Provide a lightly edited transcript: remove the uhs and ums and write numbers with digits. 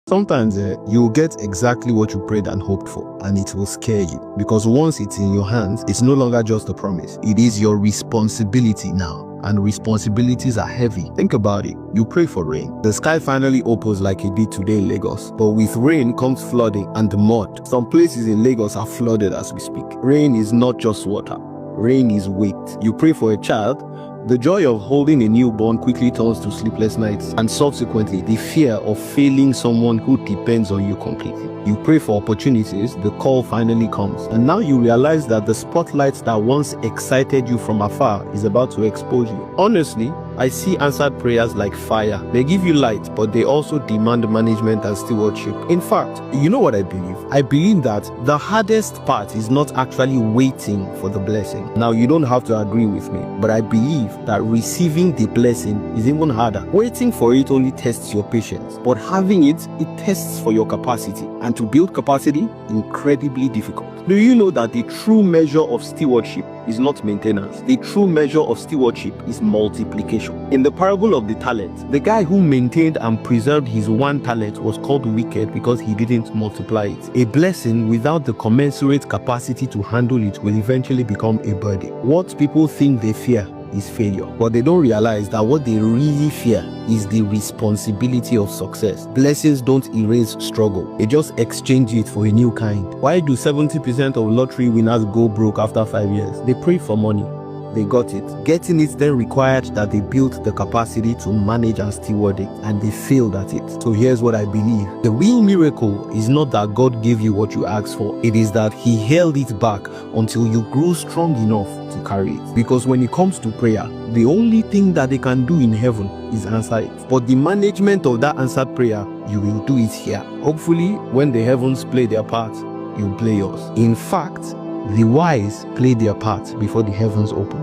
Sometimes you'll get exactly what you prayed and hoped for, and it will scare you, because once it's in your hands, it's no longer just a promise. It is your responsibility now, and responsibilities are heavy. Think about it. You pray for rain. The sky finally opens like it did today in Lagos, but with rain comes flooding and mud. Some places in Lagos are flooded as we speak. Rain is not just water. Rain is weight. You pray for a child. The joy of holding a newborn quickly turns to sleepless nights, and subsequently the fear of failing someone who depends on you completely. You pray for opportunities, the call finally comes, and now you realize that the spotlight that once excited you from afar is about to expose you. Honestly, I see answered prayers like fire. They give you light, but they also demand management and stewardship. In fact, you know what I believe? I believe that the hardest part is not actually waiting for the blessing. Now, you don't have to agree with me, but I believe that receiving the blessing is even harder. Waiting for it only tests your patience, but having it tests for your capacity. And to build capacity, incredibly difficult. Do you know that the true measure of stewardship is not maintenance? The true measure of stewardship is multiplication. In the parable of the talents, the guy who maintained and preserved his one talent was called wicked because he didn't multiply it. A blessing without the commensurate capacity to handle it will eventually become a burden. What people think they fear is failure, but they don't realize that what they really fear is the responsibility of success. Blessings don't erase struggle, they just exchange it for a new kind. Why do 70% of lottery winners go broke after 5 years? They pray for money. They got it. Getting it then required that they built the capacity to manage and steward it, and they failed at it. So here's what I believe. The real miracle is not that God gave you what you asked for. It is that He held it back until you grew strong enough to carry it. Because when it comes to prayer, the only thing that they can do in heaven is answer it. But the management of that answered prayer, you will do it here. Hopefully, when the heavens play their part, you'll play yours. In fact, the wise play their part before the heavens open.